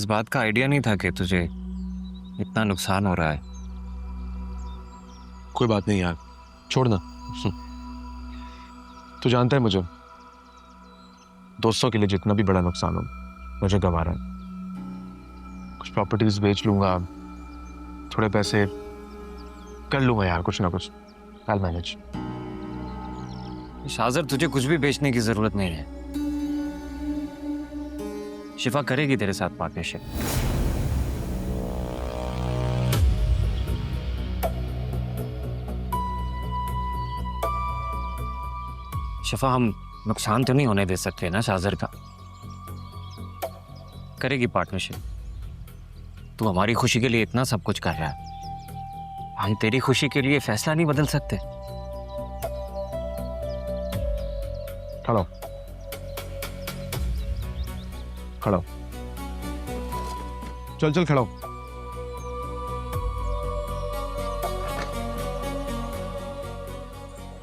बात का आइडिया नहीं था कि तुझे इतना नुकसान हो रहा है। कोई बात नहीं यार, छोड़ ना। तू जानता है मुझे दोस्तों के लिए जितना भी बड़ा नुकसान हो मुझे गंवारा है। कुछ प्रॉपर्टीज बेच लूंगा, थोड़े पैसे कर लूंगा यार, कुछ ना कुछ I'll manage। शाजर, तुझे कुछ भी बेचने की जरूरत नहीं है। शिफा करेगी तेरे साथ पार्टनरशिप। शिफा, हम नुकसान तो नहीं होने दे सकते ना शाजर का। करेगी पार्टनरशिप। तू हमारी खुशी के लिए इतना सब कुछ कर रहा है, हम तेरी खुशी के लिए फैसला नहीं बदल सकते। खड़ा हो, खड़ा हो। चल चल खड़ा हो।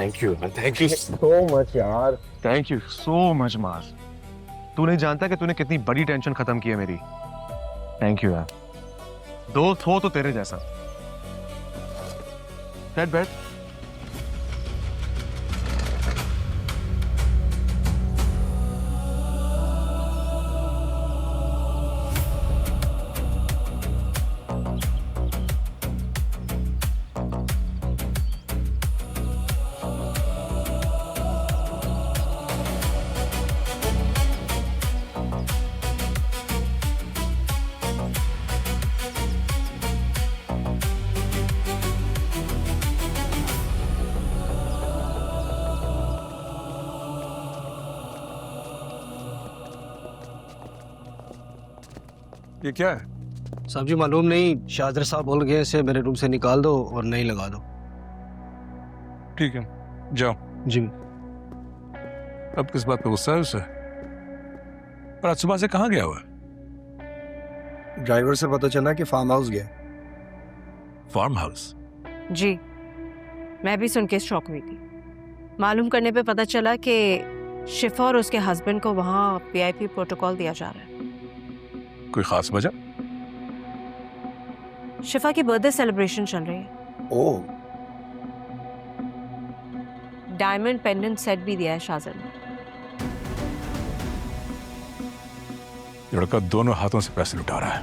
थैंक यू सो मच यार, thank you so much mass. तू नहीं जानता कि तूने कितनी बड़ी टेंशन खत्म की है मेरी। थैंक यू यार, दोस्त हो तो तेरे जैसा। बैठ। ये क्या है? साहब जी मालूम नहीं, शाहजर साहब बोल गए इसे मेरे रूम से निकाल दो और नहीं लगा दो। ठीक है, जाओ। जी। अब किस बात पे गुस्सा है उसे? पर आज सुबह से कहाँ गया हुआ है? ड्राइवर से पता चला कि फार्म हाउस गया। Farm house? जी, मैं भी सुन के शॉक हुई थी। मालूम करने पे पता चला कि शिफा और उसके हस्बैंड को वहाँ वीआईपी प्रोटोकॉल दिया जा रहा है। कोई खास वजह? शिफा की बर्थडे सेलिब्रेशन चल रही है। ओह। डायमंड पेंडेंट सेट भी दिया है शाहजर ने। लड़का दोनों हाथों से पैसे लुटा रहा है।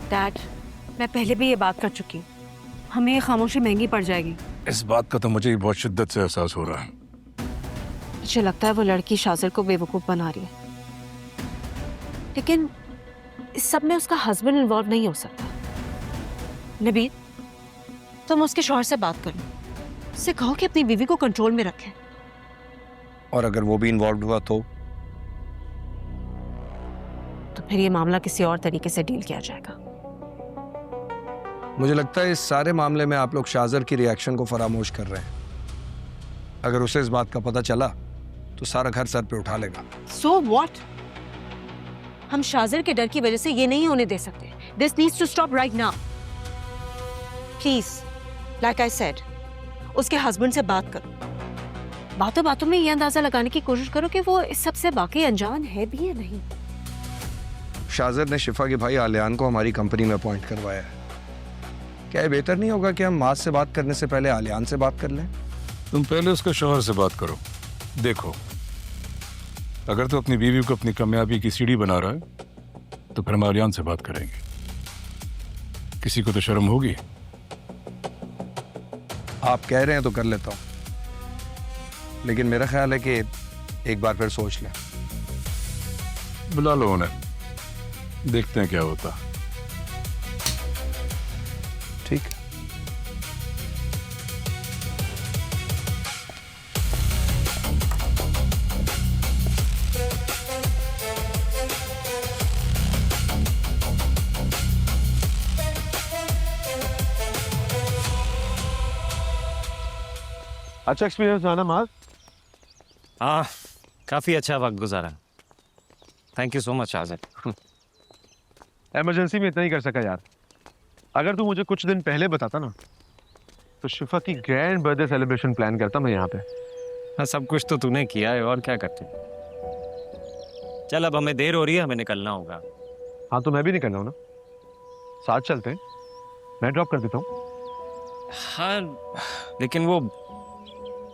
डैड, मैं पहले भी ये बात कर चुकी हूँ, हमें ये खामोशी महंगी पड़ जाएगी। इस बात का तो मुझे ही बहुत शिद्दत से एहसास हो रहा है। मुझे लगता है वो लड़की शाहजर को बेवकूफ बना रही है, लेकिन इस सब में उसका हस्बैंड इन्वॉल्व नहीं हो सकता। नबील, तुम उसके शौहर से बात करो, उससे कहो कि अपनी बीवी को कंट्रोल में रखे। और अगर वो भी इन्वॉल्व हुआ तो फिर ये मामला किसी और तरीके से डील किया जाएगा। मुझे लगता है इस सारे मामले में आप लोग शाहजर की रिएक्शन को फरामोश कर रहे हैं। अगर उसे इस बात का पता चला तो सारा घर सर पे उठा लेगा। So what? हम शाहजर के डर की वजह से ये नहीं होने दे सकते। This needs to stop right now. Please, like I said, उसके हस्बैंड से बात करो। बातों बातों में ये अंदाजा लगाने की कोशिश करो कि वो इस सब से वाकई अनजान है भी या नहीं। शाहजर ने शिफा के भाई आलियान को हमारी कंपनी में अपॉइंट करवाया है। क्या ये बेहतर नहीं होगा कि हम माज से बात करने से पहले आलियान से बात कर लें? तुम पहले उसके शौहर से बात करो। देखो, अगर तो अपनी बीवी को अपनी कामयाबी की सीढ़ी बना रहा है तो फिर हम आलियान से बात करेंगे। किसी को तो शर्म होगी। आप कह रहे हैं तो कर लेता हूँ, लेकिन मेरा ख्याल है कि एक बार फिर सोच लें। बुला लो उन्हें, देखते हैं क्या होता। ठीक है। अच्छा एक्सपीरियंस रहा ना मास? हाँ, काफी अच्छा वक्त गुजारा। Thank you so much Shahzar. Emergency में इतना ही कर सका यार। अगर तू मुझे कुछ दिन पहले बताता ना तो शिफा की ग्रैंड बर्थडे सेलिब्रेशन प्लान करता मैं यहाँ पे। हाँ, सब कुछ तो तूने किया है, और क्या करते। चल अब हमें देर हो रही है, हमें निकलना होगा। हाँ तो मैं भी निकल रहा हूँ ना, साथ चलते हैं, मैं ड्रॉप कर देता हूँ। हाँ लेकिन वो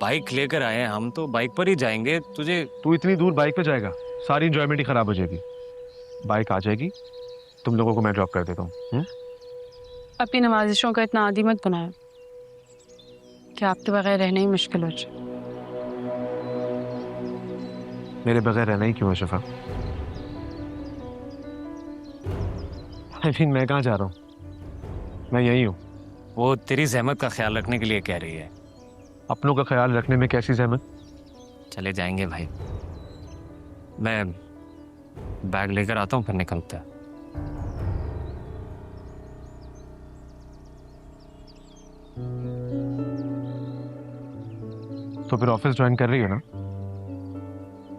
बाइक लेकर आए हैं, हम तो बाइक पर ही जाएंगे। तुझे तू इतनी दूर बाइक पे जाएगा, सारी इंजॉयमेंट ही खराब हो जाएगी। बाइक आ जाएगी, तुम लोगों को मैं ड्रॉप कर देता हूँ। अपनी नवाजिशों का इतना आदी मत बनाया कि आपके बगैर रहना ही मुश्किल हो जाए। मेरे बगैर रहना ही क्यों है शिफा? मैं कहाँ जा रहा हूँ, मैं यही हूँ। वो तेरी जहमत का ख्याल रखने के लिए कह रही है। अपनों का ख्याल रखने में कैसी जहमत? चले जाएंगे भाई, मैं बैग लेकर आता हूँ, फिर निकलते हैं। तो फिर ऑफिस ज्वाइन कर रही हो ना?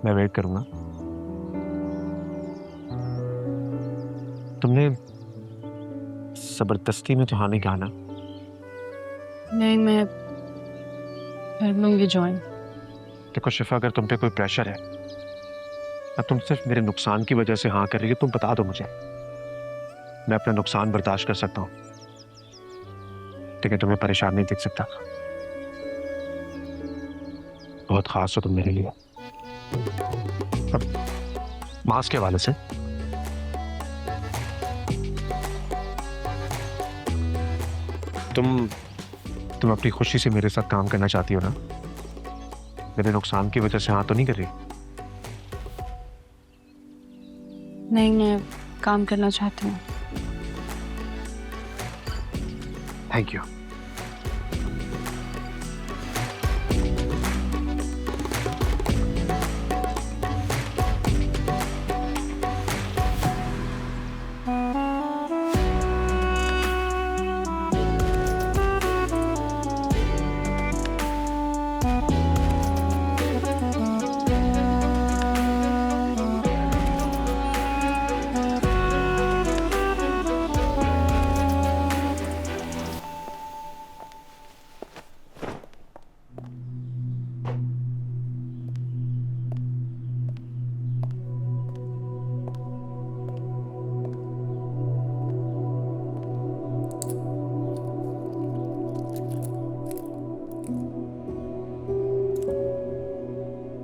मैं वेट करूंगा। तुमने जबरदस्ती में तो हाँ नहीं कहा ना? नहीं, मैं कर लूंगी ज्वाइन। देखो शिफा, अगर तुम पे कोई प्रेशर है या तुम सिर्फ मेरे नुकसान की वजह से हाँ कर रही हो, तुम बता दो मुझे, मैं अपना नुकसान बर्दाश्त कर सकता हूँ, लेकिन तुम्हें परेशान नहीं देख सकता। बहुत खास हो तुम मेरे लिए। अब मास्क के हवाले से तुम अपनी खुशी से मेरे साथ काम करना चाहती हो ना? मेरे नुकसान की वजह से हाँ तो नहीं कर रही? नहीं, मैं काम करना चाहती हूँ। Thank you.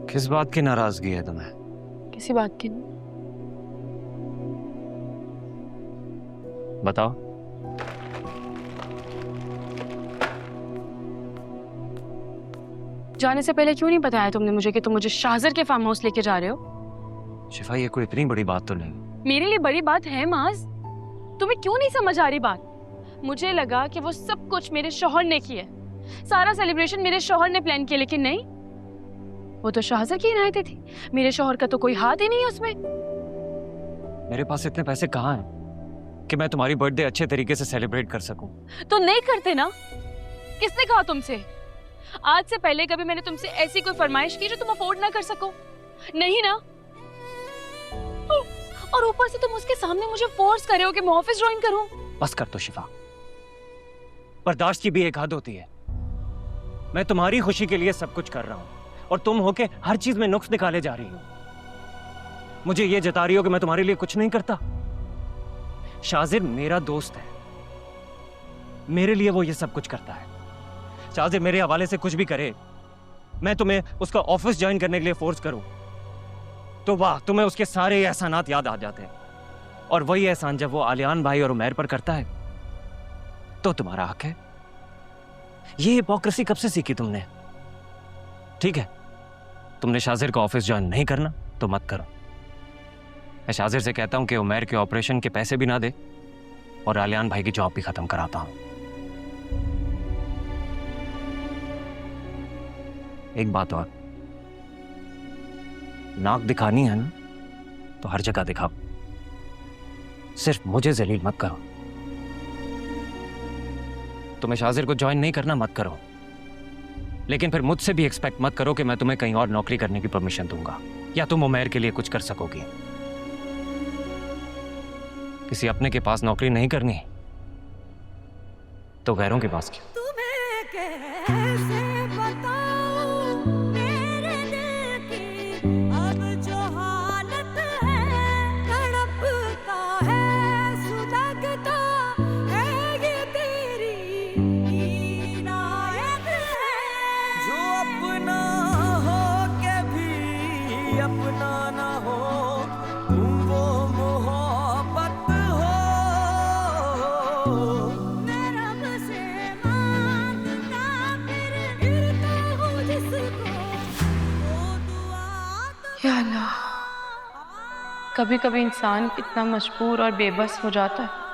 किस बात की नाराजगी है तुम्हें? किसी बात की नहीं। बताओ। जाने से पहले क्यों नहीं बताया तुमने मुझे कि तुम मुझे शाहजर के फार्म हाउस लेके जा रहे हो? शिफा ये कोई इतनी बड़ी बात तो नहीं। मेरे लिए बड़ी बात है माज। तुम्हें क्यों नहीं समझ आ रही बात? मुझे लगा कि वो सब कुछ मेरे शौहर ने किया, सारा सेलिब्रेशन मेरे शौहर ने प्लान किया, लेकिन नहीं, वो तो शाहजर की इनायतें थी। मेरे शौहर का तो कोई हाथ ही नहीं है उसमें। मेरे पास इतने पैसे कहाँ हैं कि मैं तुम्हारी बर्थडे अच्छे तरीके से सेलिब्रेट कर सकूं? तो नहीं करते ना? किसने कहा तुमसे? आज से पहले कभी मैंने तुमसे ऐसी कोई फरमाइश की जो तुम अफोर्ड ना कर सको? नहीं ना? और ऊपर से तुम उसके सामने मुझे फोर्स कर रहे हो कि मैं ऑफिस ज्वाइन करूं। बस कर तो शिफा, बर्दाश्त की भी एक हद होती है। मैं तुम्हारी खुशी के लिए सब कुछ कर रहा हूं और तुम होके हर चीज में नुक्स निकाले जा रही हो। मुझे ये जता रही हो कि मैं तुम्हारे लिए कुछ नहीं करता। शाजिर मेरा दोस्त है, मेरे लिए वो ये सब कुछ करता है। शाजिर मेरे हवाले से कुछ भी करे, मैं तुम्हें उसका ऑफिस ज्वाइन करने के लिए फोर्स करूं तो वाह, तुम्हें उसके सारे एहसानात याद आ जाते हैं। और वही एहसान जब वो आलियान भाई और उमैर पर करता है तो तुम्हारा हक है। ये हिपोक्रेसी कब से सीखी तुमने? ठीक है, तुमने शाजिर को ऑफिस ज्वाइन नहीं करना तो मत करो। मैं शाजिर से कहता हूं कि उमैर के ऑपरेशन के पैसे भी ना दे और आलियान भाई की जॉब भी खत्म कराता हूं। एक बात और, नाक दिखानी है ना तो हर जगह दिखाओ, सिर्फ मुझे जलील मत करो। तुम्हें शाजिर को ज्वाइन नहीं करना मत करो, लेकिन फिर मुझसे भी एक्सपेक्ट मत करो कि मैं तुम्हें कहीं और नौकरी करने की परमिशन दूंगा या तुम उमैर के लिए कुछ कर सकोगी। किसी अपने के पास नौकरी नहीं करनी तो गैरों के पास क्यों? तुम्हें कैसे बताऊं मेरे दिल की अब जो हालत है। कभी कभी इंसान इतना मजबूर और बेबस हो जाता है